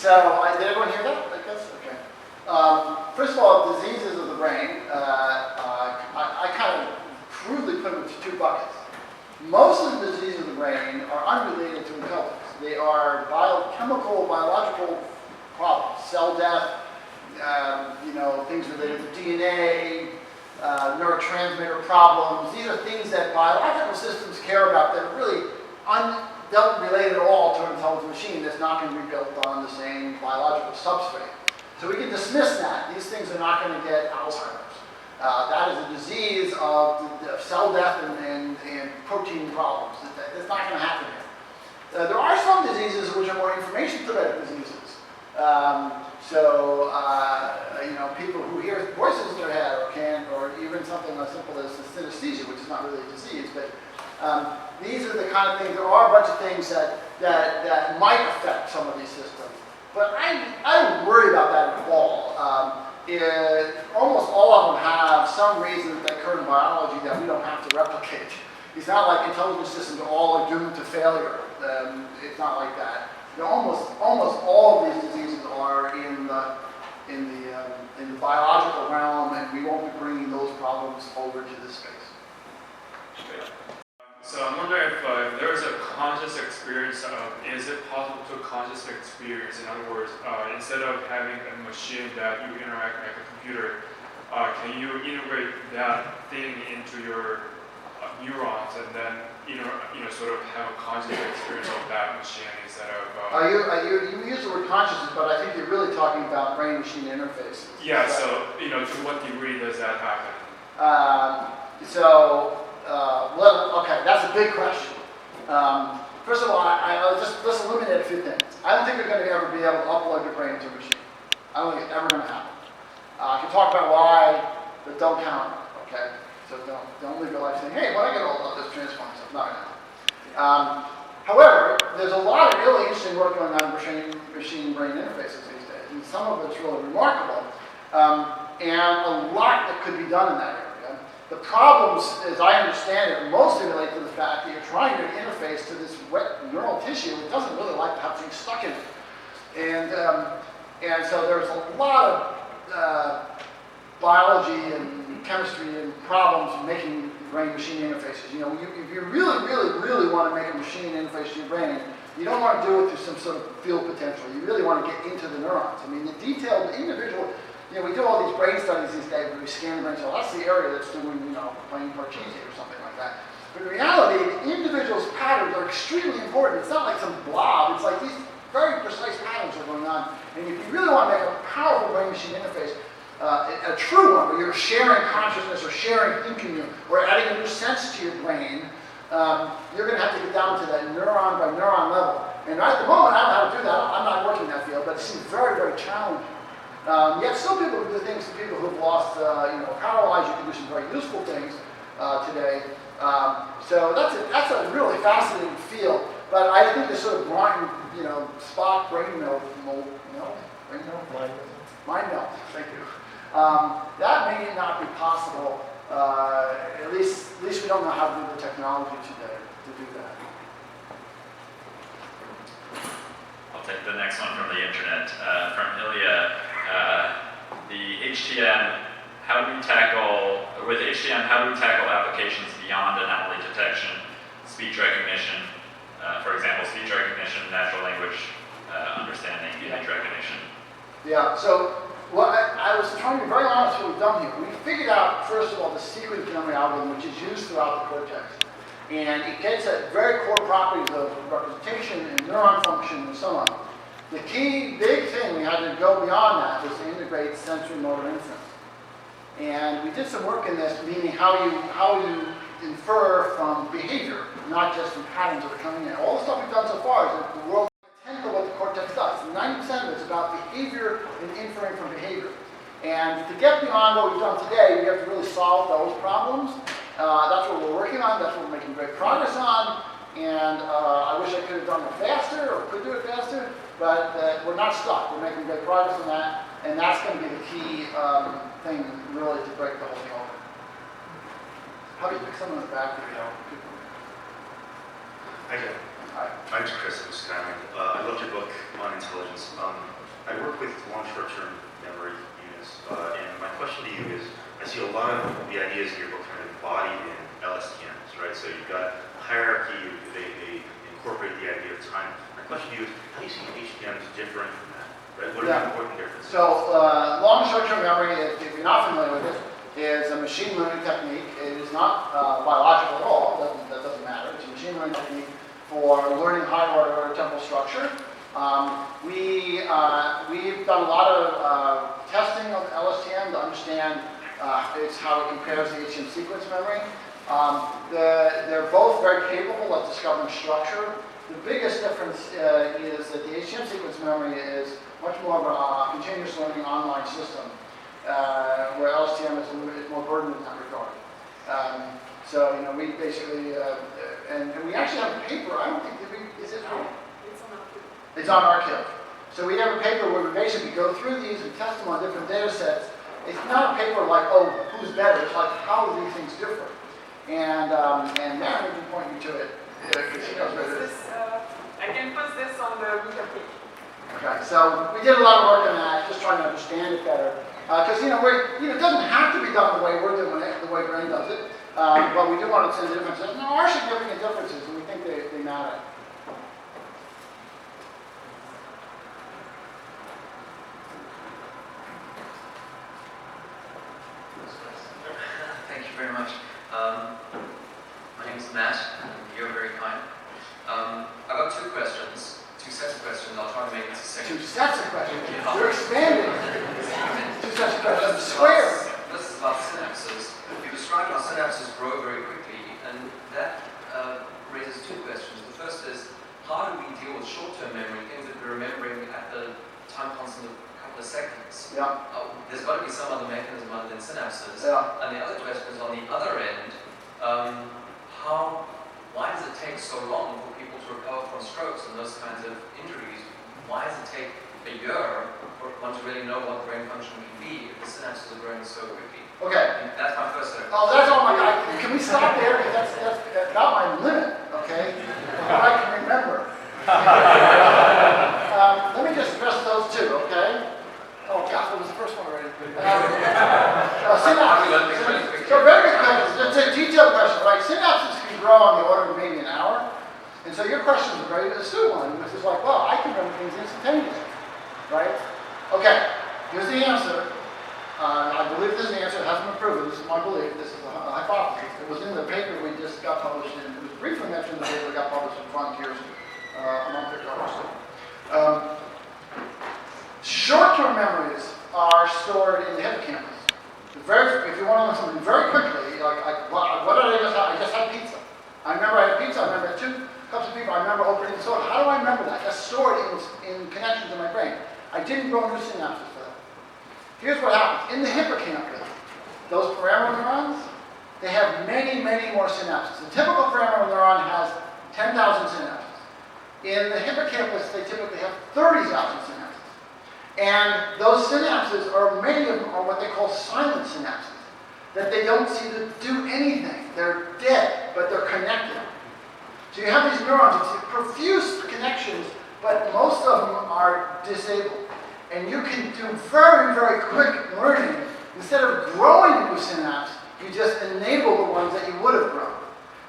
So, did everyone hear that? I guess? Okay. First of all, diseases of the brain, I kind of crudely put them into two buckets. Most of the diseases of the brain are unrelated to intelligence. They are biochemical, biological problems. Cell death, things related to DNA, neurotransmitter problems. These are things that biological systems care about that are really don't relate at all to an intelligent machine that's not going to be built on the same biological substrate. So we can dismiss that. These things are not going to get Alzheimer's. That is a disease of cell death and protein problems. That's not going to happen here. There are some diseases which are more information-threated diseases. People who hear voices in their head or even something as simple as synesthesia, which is not really a disease, but these are the kind of things. There are a bunch of things that might affect some of these systems, but I don't worry about that at all. Almost all of them have some reason that occur in biology that we don't have to replicate. It's not like intelligent systems all are doomed to failure. It's not like that. Almost all of these diseases are in the biological realm, and we won't be bringing those problems over to this space. So I'm wondering if there is a conscious experience is it possible to conscious experience? In other words, instead of having a machine that you interact like a computer, can you integrate that thing into your neurons and then sort of have a conscious experience of that machine instead of you use the word consciousness, but I think you're really talking about brain-machine interfaces. Yeah, so to what degree does that happen? Okay, that's a big question. First of all, let's eliminate a few things. I don't think you're going to ever be able to upload your brain to a machine. I don't think it's ever going to happen. I can talk about why, but don't count on it, okay? So don't live your life saying, hey, when I get old, I'll just transform myself. Not right now. However, there's a lot of really interesting work going on in machine-brain interfaces these days, and some of it's really remarkable, and a lot that could be done in that area. The problems, as I understand it, mostly relate to the fact that you're trying to interface to this wet neural tissue. It doesn't really like to have things stuck in it. And so there's a lot of biology and chemistry and problems making brain-machine interfaces. If you really want to make a machine interface to your brain, you don't want to do it through some sort of field potential. You really want to get into the neurons. I mean, the detailed, the individual, we do all these brain studies these days where we scan the brain cell. That's the area that's doing, playing Parcheesi or something like that. But in reality, the individual's patterns are extremely important. It's not like some blob. It's like these very precise patterns are going on. And if you really want to make a powerful brain-machine interface, a true one, where you're sharing consciousness or sharing thinking or adding a new sense to your brain, you're going to have to get down to that neuron by neuron level. And at the moment, I don't know how to do that. I'm not working in that field, but it seems very, very challenging. Yet still people do things to people who've lost, power lines. You can do some very useful things today. So that's a really fascinating field. But I think this sort of blind, spot brain melt, mind melt. Thank you. That may not be possible. At least we don't know how to do the technology today to do that. I'll take the next one from the internet, from Ilya. The HTM, with HTM, how do we tackle applications beyond anomaly detection, speech recognition, for example, speech recognition, natural language understanding, image recognition? Yeah, so I was trying to be very honest with what we've done here. We figured out, first of all, the sequence memory algorithm, which is used throughout the cortex. And it gets at very core properties of representation and neuron function and so on. The key big thing we had to go beyond that was to integrate sensory motor inference. And we did some work in this, meaning how you infer from behavior, not just from patterns that are coming in. All the stuff we've done so far is the world a tenth of what the cortex does. 90% of it's about behavior and inferring from behavior. And to get beyond what we've done today, we have to really solve those problems. That's what we're working on. That's what we're making great progress on. And I wish I could have done it faster or could do it faster, but we're not stuck. We're making great progress on that. And that's going to be the key thing, really, to break the whole thing open. How do you pick someone in the back? I do. All right. My name's Chris. I'm just I loved your book on intelligence. I work with long short-term memory units, and my question to you is, I see a lot of the ideas in your book kind of embodied in LSTMs, right? So you've got hierarchy, they incorporate the idea of time. My question to you is, how do you see HTMs differing from that, right? What are the important differences? So long short-term memory, if you're not familiar with it, is a machine learning technique. It is not biological at all. That doesn't matter. It's a machine learning technique for learning high-order temporal structure. We've done a lot of testing of LSTM to understand how it compares to HTM sequence memory. They're both very capable of discovering structure. The biggest difference is that the HTM sequence memory is much more of a continuous learning online system, where LSTM is more burdened in that regard. So, we basically, and we actually have a paper, I don't think, is it out? It's on Archive. So we have a paper where we basically go through these and test them on different data sets. It's not a paper like, oh, who's better? It's like, how do these things differ? And Mary can point you to it. She knows what it is. I can put this on the meetup page. Okay, so we did a lot of work on that, just trying to understand it better. Because, it doesn't have to be done the way we're doing it, the way Brain does it. But we do want to see the differences. And there are significant differences, and we think they matter. Thank you very much. My name is Matt, and you're very kind. I've got two sets of questions. I'll try to make it succinct. Two sets of questions. Yeah. You're expanding. Two sets of questions. Square. This is about synapses. You described how synapses grow very quickly, and that raises two questions. The first is, how do we deal with short-term memory, things that we're remembering at the time constant of a couple of seconds? Yeah. There's got to be some other mechanism other than synapses. Yeah. And the other question is, on the other end, why does it take so long for people to recover from strokes and those kinds of injuries? Why does it take a year for one to really know what brain function can be if the synapses are growing so quickly? Okay. And that's my first set of Oh, that's all my God. Can we stop there? Because that's not my limit, okay? What I can remember. Let me just address those two, okay? Oh, God, what was the first one already? Synapses. So very good question. It's a detailed question, right? Synapses can grow on the order of maybe an hour. And so your question is a very astute one, which is like, well, I can remember things instantaneously, right? Okay, here's the answer. I believe this is the answer. It hasn't been proven. This is my belief. This is a hypothesis. It was in the paper we just got published in. It was briefly mentioned in the paper that got published in Frontiers a month ago or so. Short-term memories are stored in the hippocampus. If you want to learn something very quickly, what did I just have? I just had pizza. I remember I had pizza. I remember I had 2 cups of pizza. I remember opening the soda. How do I remember that? That's stored in connections in my brain. I didn't grow new synapses for that. Here's what happens. In the hippocampus, those pyramidal neurons, they have many, many more synapses. The typical pyramidal neuron has 10,000 synapses. In the hippocampus, they typically have 30,000 synapses. And those synapses many of them are what they call silent synapses, that they don't seem to do anything. They're dead, but they're connected. So you have these neurons, it's profuse connections, but most of them are disabled. And you can do very, very quick learning. Instead of growing a new synapse, you just enable the ones that you would have grown.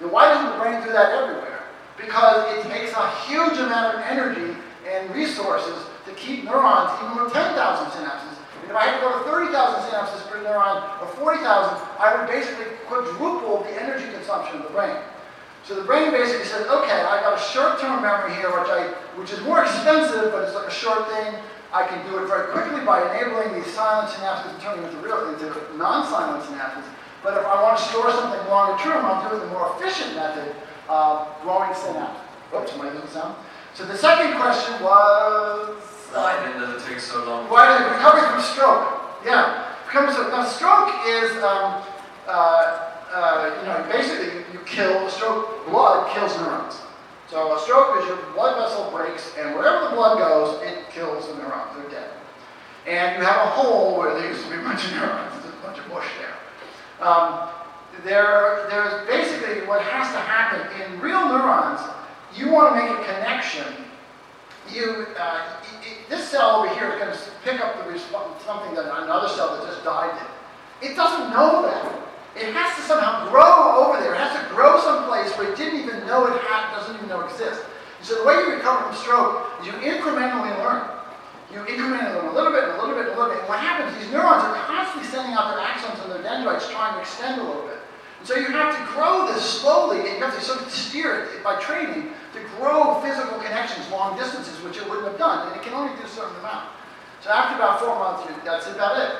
Now, why doesn't the brain do that everywhere? Because it takes a huge amount of energy and resources to keep neurons, even with 10,000 synapses. And if I had to go to 30,000 synapses per neuron, or 40,000, I would basically quadruple the energy consumption of the brain. So the brain basically said, okay, I got a short-term memory here, which is more expensive, but it's like a short thing. I can do it very quickly by enabling these silent synapses and turning them into non-silent synapses. But if I want to store something longer term, I'll do it the more efficient method of growing synapses. Oops, am I losing sound? So the second question was... Why then does it take so long? Why does it recover from stroke? Yeah, now stroke is, basically you kill the stroke. Blood kills neurons. So a stroke is your blood vessel breaks, and wherever the blood goes, it kills the neurons. They're dead. And you have a hole where there used to be a bunch of neurons. There's a bunch of bush there. There's basically what has to happen in real neurons. You want to make a connection connection, this cell over here is going to pick up the something that another cell that just died did. It doesn't know that. It has to somehow grow over there. It has to grow someplace where it didn't even know it doesn't even know exists. And so the way you recover from stroke is you incrementally learn. You incrementally learn a little bit, and a little bit, and a little bit. And what happens, these neurons are constantly sending out their axons and their dendrites trying to extend a little bit. And so you have to grow this slowly, and you have to sort of steer it by training to grow physical connections long distances, which it wouldn't have done. And it can only do a certain amount. So after about 4 months, that's about it.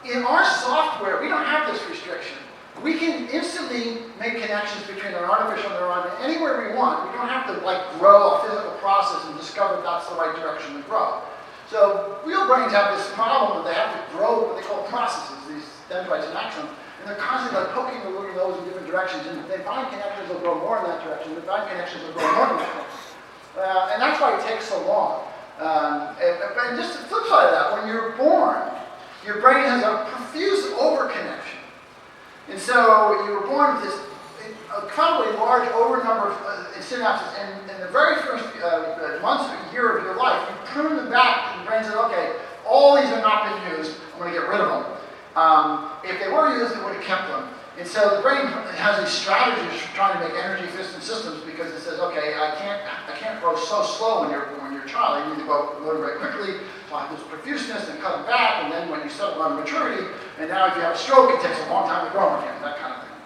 In our software, we don't have this restriction. We can instantly make connections between an artificial neuron and anywhere we want. We don't have to grow a physical process and discover that's the right direction to grow. So real brains have this problem that they have to grow what they call processes, these dendrites and axons, and they're constantly poking their little nose in different directions. And if they find connections, they'll grow more in that direction. If they find connections, they'll grow more in that direction. And that's why it takes so long. And just the flip side of that, when you're born, your brain has a profuse overconnection. And so you were born with this incredibly large number of synapses, and in the very first months or year of your life, you prune them back, and the brain says, okay, all these have not been used, I'm going to get rid of them. If they were used, it would have kept them. And so the brain has these strategies for trying to make energy-efficient systems because it says, okay, I can't grow so slow when you're a child. You need to learn very quickly. So I have this profuseness and cut it back, and then when you settle on maturity, and now if you have a stroke, it takes a long time to grow again, that kind of thing.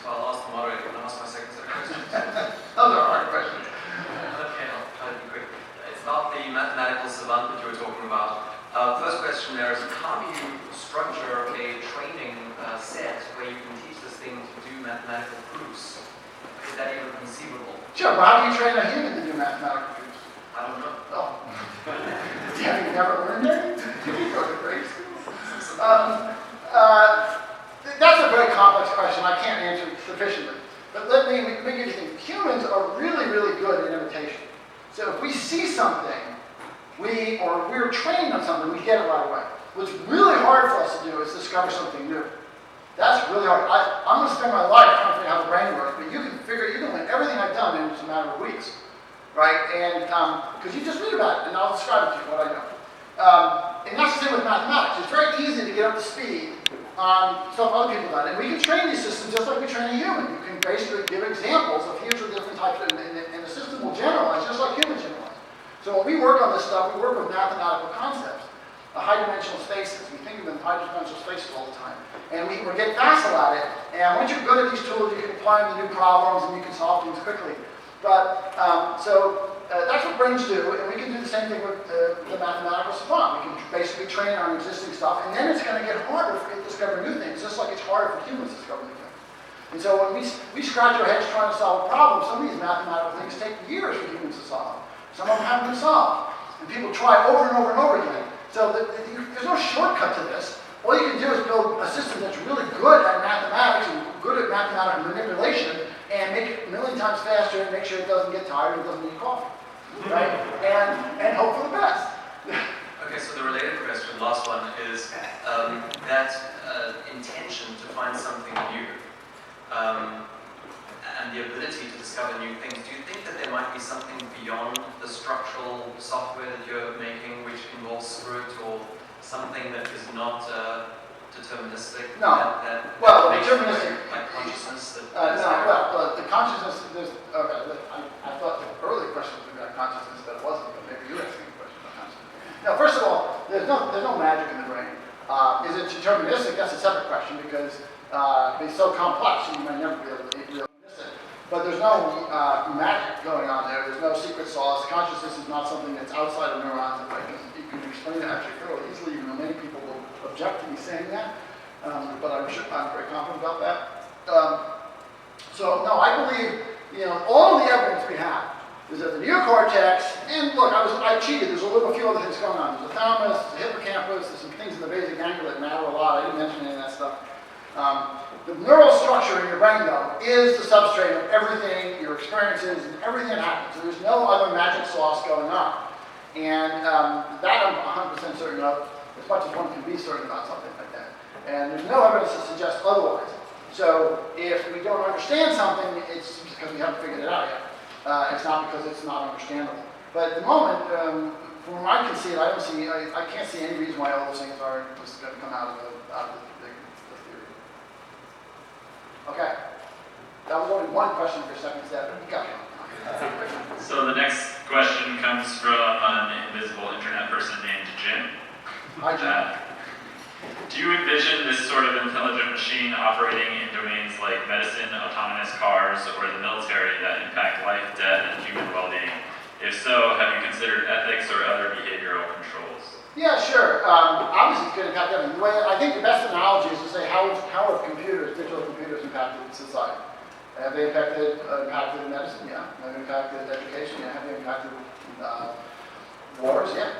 So I'll ask the moderator and ask my second set of questions. Those are hard questions. Okay, I'll try to be quick. It's about the mathematical savant that you were talking about. First question there is, how do you structure a training set where you can teach this thing to do mathematical proofs? Is that even conceivable? Sure, but how do you train a human to do mathematical proofs? I don't know. Oh. Have you never learned it? You go to grade school. That's a very complex question. I can't answer it sufficiently. But let me give you think. Humans are really, really good at imitation. So if we see something, we're trained on something, we get it right away. What's really hard for us to do is discover something new. That's really hard. I'm going to spend my life trying to figure out how the brain works, but you can learn everything I've done in just a matter of weeks. Right? And because you just read about it, and I'll describe it to you what I know. And that's the same with mathematics. It's very easy to get up to speed on stuff other people have done. And we can train these systems just like we train a human. You can basically give examples of huge different types, and the system will generalize just like humans generalize. So when we work on this stuff, we work with mathematical concepts, high-dimensional spaces. We think of them in high-dimensional spaces all the time. And we get facile at it. And once you're good at these tools, you can apply them to new problems, and you can solve things quickly. But, that's what brains do, and we can do the same thing with the mathematical savant. We can basically train on existing stuff, and then it's going to get harder for it to discover new things, just like it's harder for humans to discover new things. And so when we scratch our heads trying to solve a problem, some of these mathematical things take years for humans to solve. Some of them haven't been solved. And people try over and over and over again. So there's no shortcut to this. All you can do is build a system that's really good at mathematics and good at mathematical manipulation, and make it a million times faster, and make sure it doesn't get tired and doesn't need coffee. Right? And hope for the best. Okay, so the related question, last one, is that intention to find something new and the ability to discover new things. Do you think that there might be something beyond the structural software that you're making which involves spirit or something that is not deterministic? No. Well, deterministic. Like consciousness? The consciousness, I thought the early question was about consciousness, but it wasn't, but maybe you're asking a question about consciousness. Now, first of all, there's no magic in the brain. Is it deterministic? That's a separate question because it's so complex, so you might never be able to miss it. But there's no magic going on there. There's no secret sauce. Consciousness is not something that's outside of neurons. You can explain it actually fairly easily, even though many people will object to me saying that. But I'm very confident about that. So no, I believe all of the evidence we have is that the neocortex, and look, I cheated. There's a few other things going on. There's the thalamus, the hippocampus. There's some things in the basic ganglia that matter a lot. I didn't mention any of that stuff. The neural structure in your brain, though, is the substrate of everything, your experiences, and everything that happens. There's no other magic sauce going on. And that I'm 100% certain of, as much as one can be certain about something like that. And there's no evidence to suggest otherwise. So if we don't understand something, it's because we haven't figured it out yet. It's not because it's not understandable. But at the moment, from where I can see it, I can't see any reason why all those things are just going to come out of the theory. Okay. That was only one question for second step, but you got it. So the next question comes from an invisible internet person named Jim. Hi, Jim. Do you envision this sort of intelligent machine operating in domains like medicine, autonomous cars, or the military that impact life, death, and human well-being? If so, have you considered ethics or other behavioral controls? Yeah, sure. Obviously, it's going to impact everything. The way I think the best analogy is to say how have computers, digital computers, impacted society? Have they impacted medicine? Yeah. Have they impacted education? Yeah. Have they impacted wars? Yeah.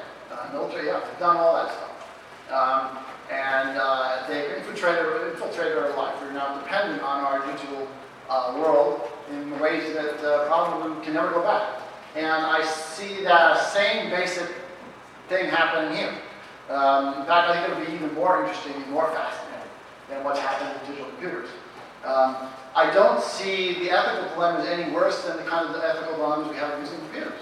Military? Yeah. They've done all that stuff. They've infiltrated our life. We're now dependent on our digital world in ways that probably can never go back. And I see that same basic thing happening here. In fact, I think it'll be even more interesting and more fascinating than what's happened with digital computers. I don't see the ethical dilemmas any worse than the kind of ethical dilemmas we have using computers.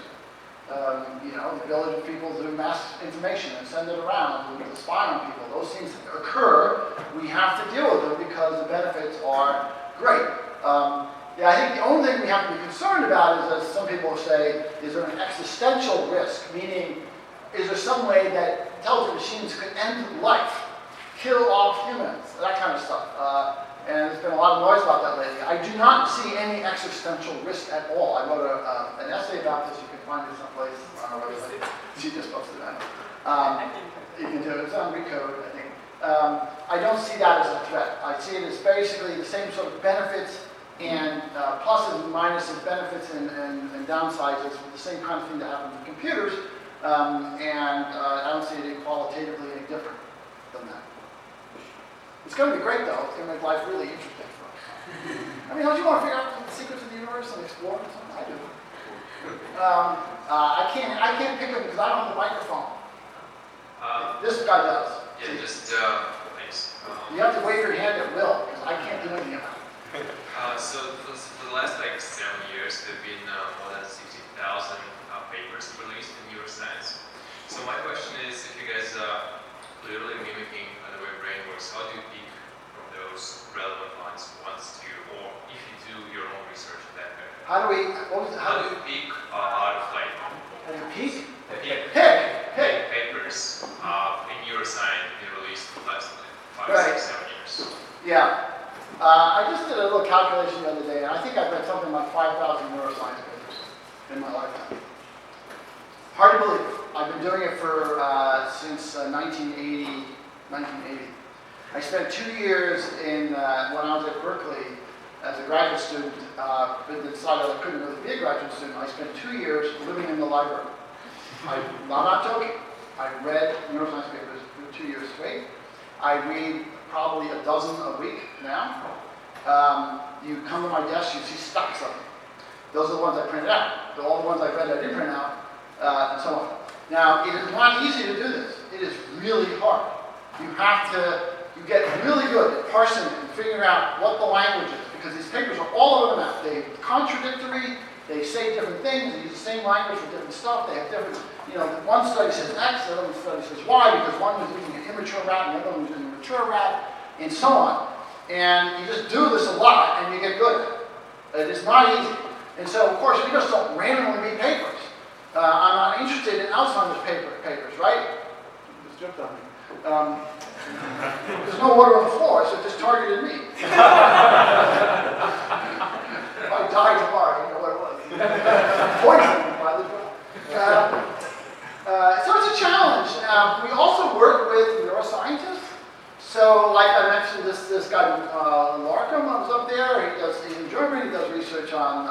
The ability of people to mass information and send it around, to spy on people, those things occur. We have to deal with them because the benefits are great. I think the only thing we have to be concerned about is, as some people say, is there an existential risk? Meaning, is there some way that intelligent machines could end life, kill off humans, that kind of stuff? And there's been a lot of noise about that lately. I do not see any existential risk at all. I wrote an essay about this. You can find it someplace on our website. She just posted that. You can do it. It's on Recode, I think. I don't see that as a threat. I see it as basically the same sort of benefits and pluses and minuses, benefits and downsides as the same kind of thing that happens with computers. I don't see it qualitatively any different than that. It's going to be great, though. It's going to make life really interesting for us. I mean, don't you want to figure out the secrets of the universe and explore them? I do. I can't pick them because I don't have the microphone. This guy does. Yeah, just thanks. You have to wave your hand at will because I can't do anything about it. So for the last 7 years, there've been more than 60,000 papers released in neuroscience. So my question is, if you guys are clearly mimicking the way brain works, how do you pick from those relevant ones to, or if you do your own research in that area? How do you pick out of like? How do you peek? Pick papers in neuroscience been released in the last 5, Right. 6, 7 years. Yeah. I just did a little calculation the other day, and I think I've read something like 5,000 neuroscience papers in my lifetime. Hard to believe. I've been doing it for since 1980. I spent 2 years when I was at Berkeley as a graduate student, but decided I couldn't really be a graduate student. I spent 2 years living in the library. I'm not joking. I read neuroscience papers for 2 years straight. I read probably a dozen a week now. You come to my desk, you see stacks of them. Those are the ones I printed out. All the ones I read I didn't print out, and so on. Now, it is not easy to do this. It is really hard. You get really good at parsing it and figuring out what the language is, because these papers are all over the map. They're contradictory, they say different things, they use the same language for different stuff, they have different, one study says X, the other study says Y, because one was using an immature rat and the other one was using a mature rat, and so on. And you just do this a lot, and you get good at it. It is not easy. And so, of course, we just don't randomly read papers. I'm not interested in Alzheimer's papers, right? Just jumped on me. There's no water on the floor, so it just targeted me. If I die tomorrow, you know what it was. Poison by the drug. So it's a challenge. We also work with neuroscientists. So, like I mentioned, this guy Larkham was up there. He's in Germany. He does research on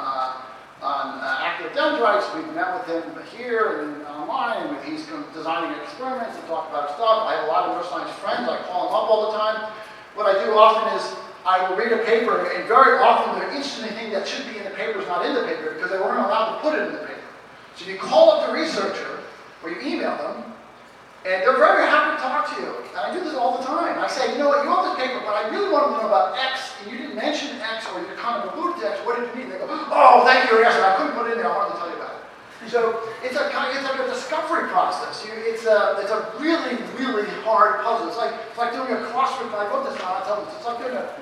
active dendrites. We've met with him here and online, and he's designing experiments to talk about stuff. I have a lot of neuroscience friends. I call them up all the time. What I do often is I will read a paper, and very often the interesting thing that should be in the paper is not in the paper because they weren't allowed to put it in the paper. So you call up the researcher, or you email them, And they're very happy to talk to you. And I do this all the time. I say, you know what, you want this paper, but I really want to know about X, and you didn't mention X, or you kind of alluded to X, what did you mean? They go, oh, thank you, yes, and I couldn't put it in there, I wanted to tell you about it. So it's like a discovery process. It's a really, really hard puzzle. It's like doing a crossword. I wrote this down, I tell them, it's like doing what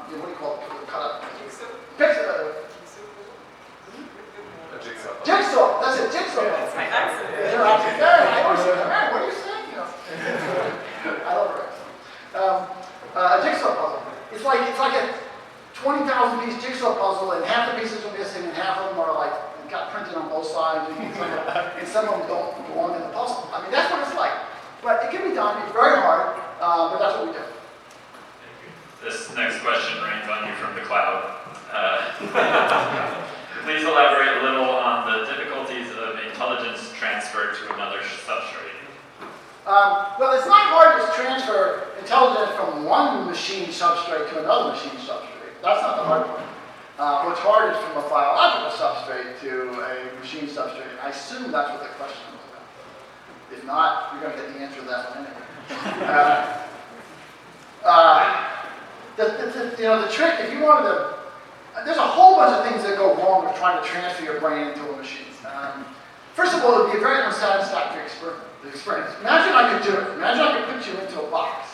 do you call it? Cut up. Jigsaw, that's it, jigsaw. That's my accent. I always say, man, what are you saying? You know? I love her. A jigsaw puzzle. It's like a 20,000 piece jigsaw puzzle, and half the pieces are missing, and half of them are like got printed on both sides, and some of them don't belong in the puzzle. I mean, that's what it's like. But it can be done. It's very hard, but that's what we do. This next question rains on you from the cloud. Please elaborate a little on the difficulties of intelligence transfer to another substrate. Well, it's not hard to transfer intelligence from one machine substrate to another machine substrate. That's not the hard part. What's hard is from a biological substrate to a machine substrate. I assume that's what the question was about. If not, you're going to get the answer to that one anyway. The trick, if you wanted to, there's a whole bunch of things that go wrong with trying to transfer your brain into a machine. First of all, it would be a very unsatisfactory experience. Imagine I could do it. Imagine I could put you into a box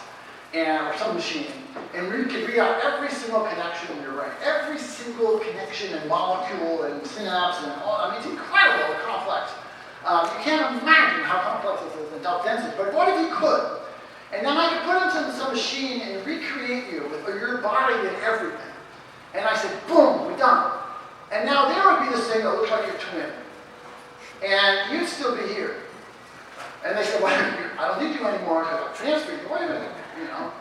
or some machine, and we could read out every single connection in your brain, every single connection and molecule and synapse and all. I mean, it's incredible, complex. You can't imagine how complex this is and how dense it is. But what if you could? And then I could put it into some machine and recreate you with your body and everything. And I said, boom, we're done. And now there would be this thing that looks like your twin. And you'd still be here. And they said, well, I don't need you anymore because I've transferred you. Wait a minute, you know.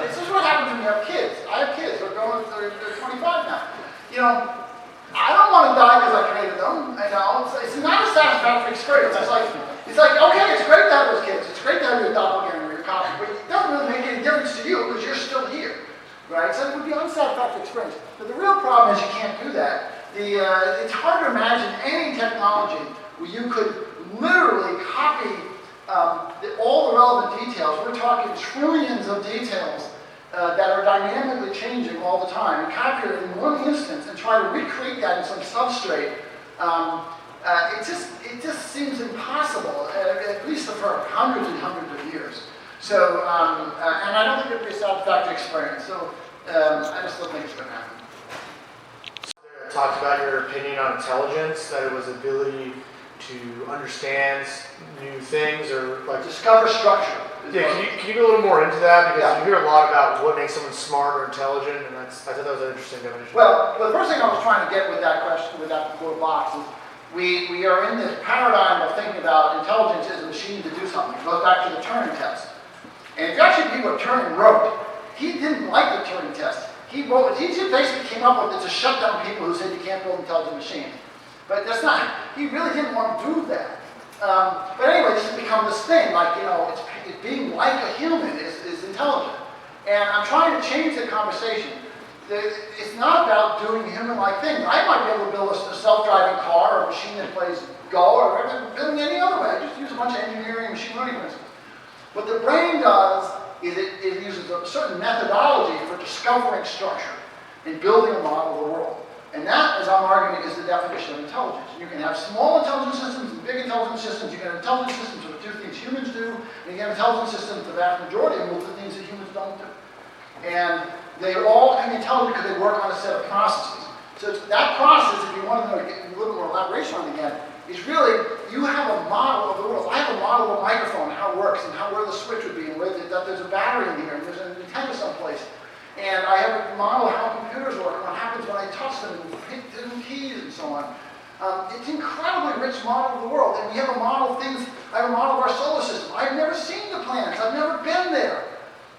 This is what happens when you have kids. I have kids. They're 25 now. You know, I don't want to die because I created them. You know, it's not a satisfactory experience. It's like, okay, it's great to have those kids. It's great to have your doppelganger or your copy, but it doesn't really make any difference to you because you're still here. Right? So it would be an unsatisfactory experience. But the real problem is you can't do that. It's hard to imagine any technology where you could literally copy all the relevant details. We're talking trillions of details that are dynamically changing all the time, and copy it in one instance and try to recreate that in some substrate. It just seems impossible, at least for hundreds and hundreds of years. So, and I don't think it would be a satisfactory experience. So, I just don't think it's going to happen. It talked about your opinion on intelligence, that it was ability to understand new things or like Discover structure. Yeah, can you go a little more into that? Because Yeah. you hear a lot about what makes someone smart or intelligent, and I thought that was an interesting definition. Well, the first thing I was trying to get with that question, with that little box, is we are in this paradigm of thinking about intelligence as a machine to do something. It goes back to the Turing test. And if you actually read what Turing wrote, he didn't like the Turing test. He just basically came up with it to shut down people who said you can't build intelligent machines. But that's not, he really didn't want to do that. But anyway, this has become this thing, like, you know, it's being like a human is intelligent. And I'm trying to change the conversation. It's not about doing human-like things. I might be able to build a self-driving car or a machine that plays Go or whatever, build it any other way. I just use a bunch of engineering and machine learning principles. What the brain does is it uses a certain methodology for discovering structure and building a model of the world. And that, as I'm arguing, is the definition of intelligence. You can have small intelligent systems and big intelligent systems. You can have intelligent systems that do things humans do, and you can have intelligent systems, the vast majority of them will do things that humans don't do. And they all can be intelligent because they work on a set of processes. So that process, if you want to know, get a little more elaboration on it again, is really, you have a model of the world. I have a model of a microphone, how it works, and where the switch would be, and that there's a battery in here, and there's an antenna someplace. And I have a model of how computers work, and what happens when I touch them, and hit different keys, and so on. It's an incredibly rich model of the world, and we have a model of things. I have a model of our solar system. I've never seen the planets. I've never been there.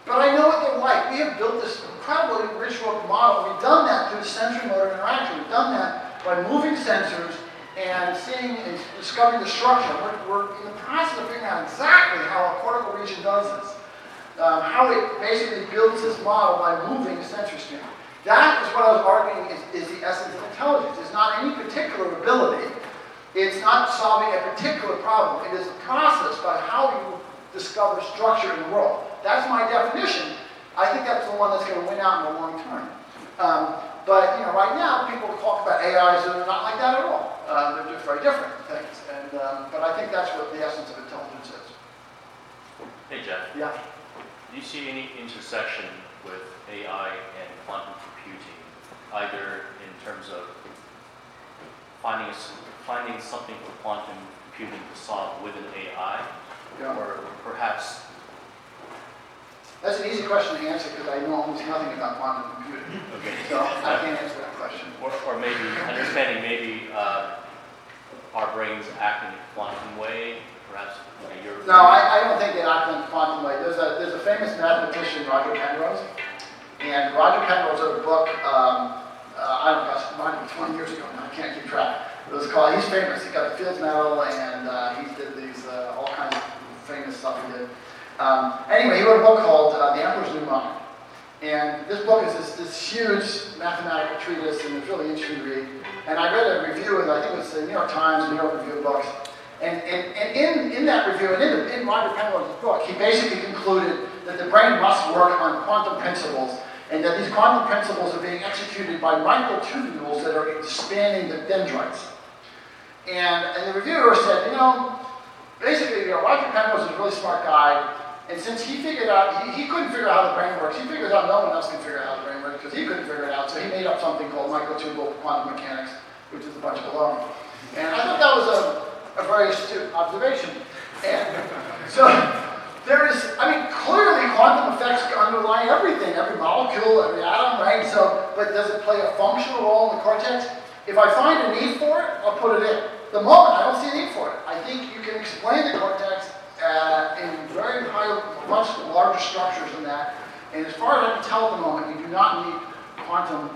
But I know what they're like. We have built this incredibly rich model. We've done that through sensory motor interaction. We've done that by moving sensors and seeing and discovering the structure. We're in the process of figuring out exactly how a cortical region does this. How it basically builds this model by moving the sensory stream. That is what I was arguing is the essence of intelligence. It's not any particular ability. It's not solving a particular problem. It is the process by how you discover structure in the world. That's my definition. I think that's the one that's going to win out in the long term. But right now, people talk about AIs that are not like that at all. They're just very different things. And but I think that's what the essence of intelligence is. Hey Jeff. Yeah. Do you see any intersection with AI and quantum computing, either in terms of finding something for quantum computing to solve with an AI, Yeah. or perhaps? That's an easy question to answer because I know almost nothing about quantum computing. Okay. So I can't answer that question. Or maybe understanding our brains act in a quantum way, perhaps. No, I don't think they act in a quantum way. There's a famous mathematician, Roger Penrose, and Roger Penrose wrote a book. I don't know, it might have been 20 years ago now. I can't keep track. It was called. He's famous. He got the Fields Medal, and he did these all kinds of famous stuff he did. Anyway, he wrote a book called The Emperor's New Mind. And this book is this huge mathematical treatise, and it's really interesting to read. And I read a review, and I think it was the New York Times, New York Review of Books. And in that review, and in Roger Penrose's book, he basically concluded that the brain must work on quantum principles, and that these quantum principles are being executed by microtubules that are expanding the dendrites. And the reviewer said, basically, Roger Penrose is a really smart guy. And since he figured out, he couldn't figure out how the brain works, he figured out no one else can figure out how the brain works because he couldn't figure it out. So he made up something called microtubule quantum mechanics, which is a bunch of baloney. And I thought that was a very astute observation. And so there is, clearly quantum effects underlie everything, every molecule, every atom, right? So, but does it play a functional role in the cortex? If I find a need for it, I'll put it in. The moment, I don't see a need for it. I think you can explain the cortex in very much larger structures than that. And as far as I can tell at the moment, you do not need quantum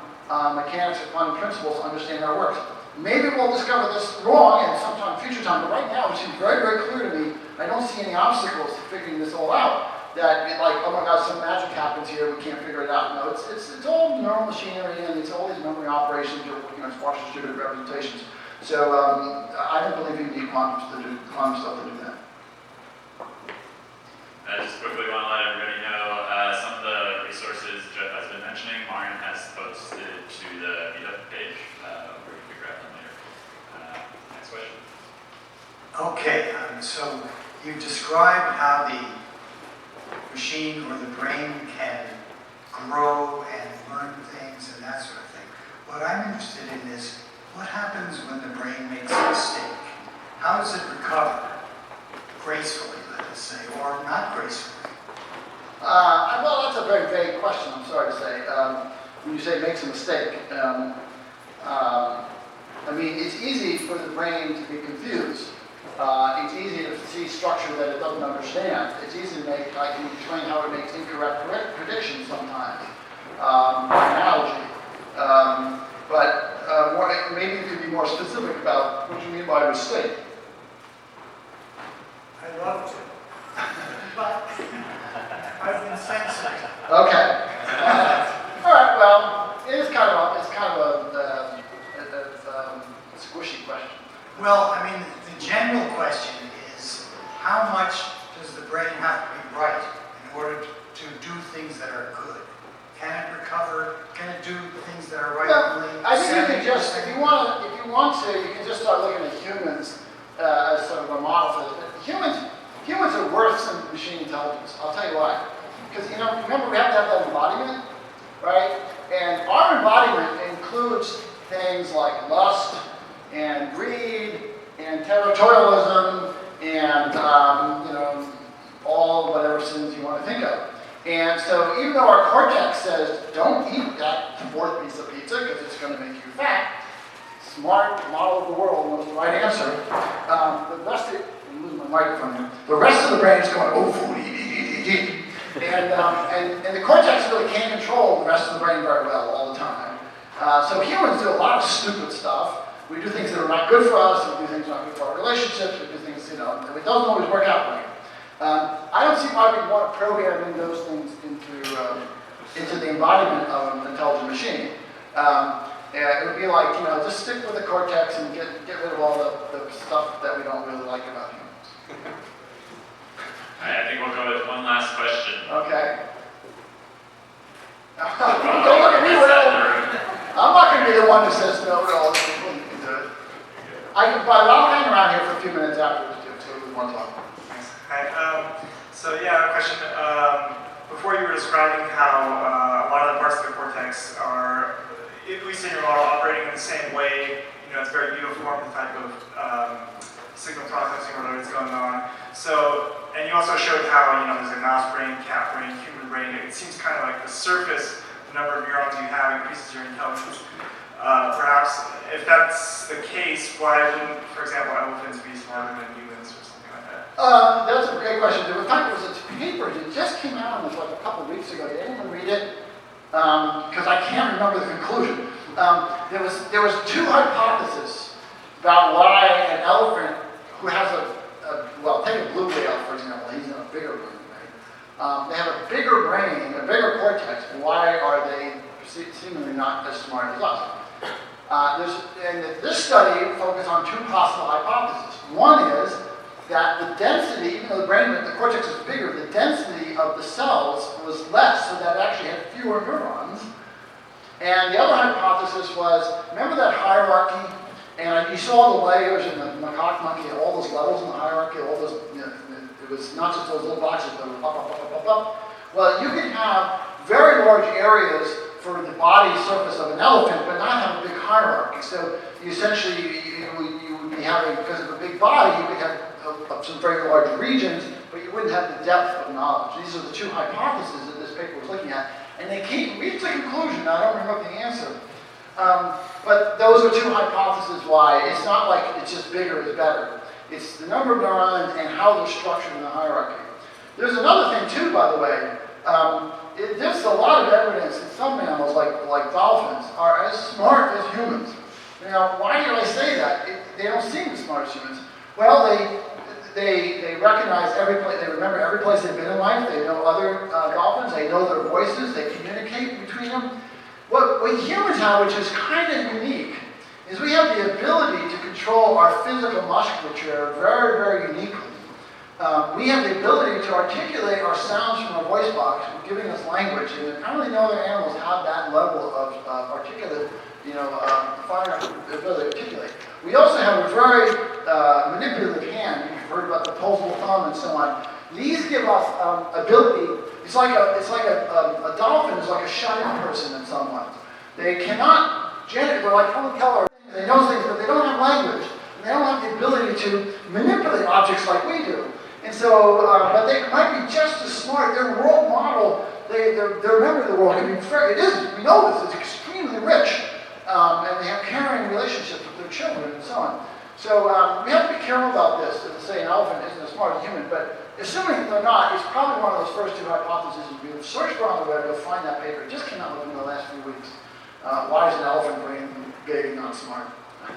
mechanics or quantum principles to understand how it works. Maybe we'll discover this wrong in sometime future time, but right now it seems very, very clear to me. I don't see any obstacles to figuring this all out. That oh my God, some magic happens here, we can't figure it out. No, it's all neural machinery and it's all these memory operations or sparse distributed representations. So I don't believe you need quantum stuff to do that. Just quickly want to let everybody know some of the resources Jeff has been mentioning, Marian has posted to the meetup page where you can grab them later. Next question. Okay, so you've described how the machine or the brain can grow and learn things and that sort of thing. What I'm interested in is what happens when the brain makes a mistake? How does it recover? Gracefully, let us say, or not gracefully? Well, that's a very vague question, I'm sorry to say. When you say makes a mistake, it's easy for the brain to be confused. It's easy to see structure that it doesn't understand. It's easy to I can explain how it makes incorrect predictions sometimes, by analogy. Maybe you could be more specific about what you mean by mistake. I'd love to, but I've been censored. Okay. All right. Well, it's kind of a squishy question. Well, the general question is how much does the brain have to be right in order to do things that are good? Can it recover? Can it do things that are right? Well, I think you can just, if you want to, you can just start looking at humans as sort of a model for this. But humans are worse than machine intelligence. I'll tell you why. Because remember we have to have that embodiment, right? And our embodiment includes things like lust and greed and territorialism and all whatever sins you want to think of. And so even though our cortex says, don't eat that fourth piece of pizza because it's going to make you fat, smart model of the world knows the right answer. The rest of it, I'm losing my microphone here. The rest of the brain is going, oh, food, eat. And the cortex really can't control the rest of the brain very well all the time. So humans do a lot of stupid stuff. We do things that are not good for us, we do things not good for our relationships, we do things, it doesn't always work out right. I don't see why we'd want to program in those things into the embodiment of an intelligent machine. It would be like, just stick with the cortex and get rid of all the stuff like about humans. I think we'll go with one last question. Okay. Don't look at me, Will. I'm not going to be the one who says no to all these people. You can do it. But I'll hang around here for a few minutes afterwards too, so we want to talk. Thanks. Hi. So yeah, a question. Before you were describing how a lot of the parts of the cortex are, at least in your model, operating in the same way. You know, it's very uniform, the type of signal processing or whatever is going on. So, and you also showed how, you know, there's a mouse brain, cat brain, human brain. It seems kind of like the surface, the number of neurons you have increases your intelligence. Perhaps, if that's the case, why wouldn't, for example, elephants be smarter than humans or something like that? That's a great question. In fact, there was a paper that just came out like a couple of weeks ago. Did anyone read it? Because I can't remember the conclusion. There was two hypotheses about why an elephant who has well, take a blue whale, for example. He's in a bigger brain, right? They have a bigger brain, a bigger cortex. Why are they seemingly not as smart as us? This study focused on two possible hypotheses. One is that the density, even though the cortex is bigger, the density of the cells was less, so that it actually had fewer neurons. And the other hypothesis was, remember that hierarchy? And you saw the layers in the macaque monkey, all those levels in the hierarchy, all those, you know, it was not just those little boxes, but it was up. Well, you can have very large areas for the body surface of an elephant, but not have a big hierarchy. So you essentially, you would be having, because of a big body, you could have some very large regions, but you wouldn't have the depth of knowledge. These are the two hypotheses that this paper was looking at. And they reached the conclusion, I don't remember the answer, but those are two hypotheses why. It's not like it's just bigger is better. It's the number of neurons and how they're structured in the hierarchy. There's another thing too, by the way. There's a lot of evidence that some mammals, like dolphins, are as smart as humans. Now, why do I say that? They don't seem as smart as humans. Well, they recognize every place, they remember every place they've been in life, they know other dolphins, they know their voices, they communicate between them. What humans have, which is kind of unique, is we have the ability to control our physical musculature very, very uniquely. We have the ability to articulate our sounds from our voice box, giving us language, and apparently no other animals have that level of articulate, fine ability to articulate. We also have a very manipulative hand. You've heard about the opposable thumb and so on. These give us ability. It's like a dolphin is like a shut-in person in some ways. They cannot they're like Helen Keller. They know things, but they don't have language. And they don't have the ability to manipulate objects like we do. And so, but they might be just as smart. Their world model, their memory of the world can be very, we know this, it's extremely rich. And they have caring relationships with their children and so on. So we have to be careful about this, to say an elephant isn't as smart as a human, but assuming they're not, it's probably one of those first two hypotheses. If you search for on the web, you'll find that paper. It just came out within the last few weeks. Why is an elephant brain big and not smart?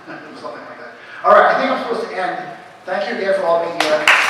Something like that. All right, I think I'm supposed to end. Thank you again for all being here.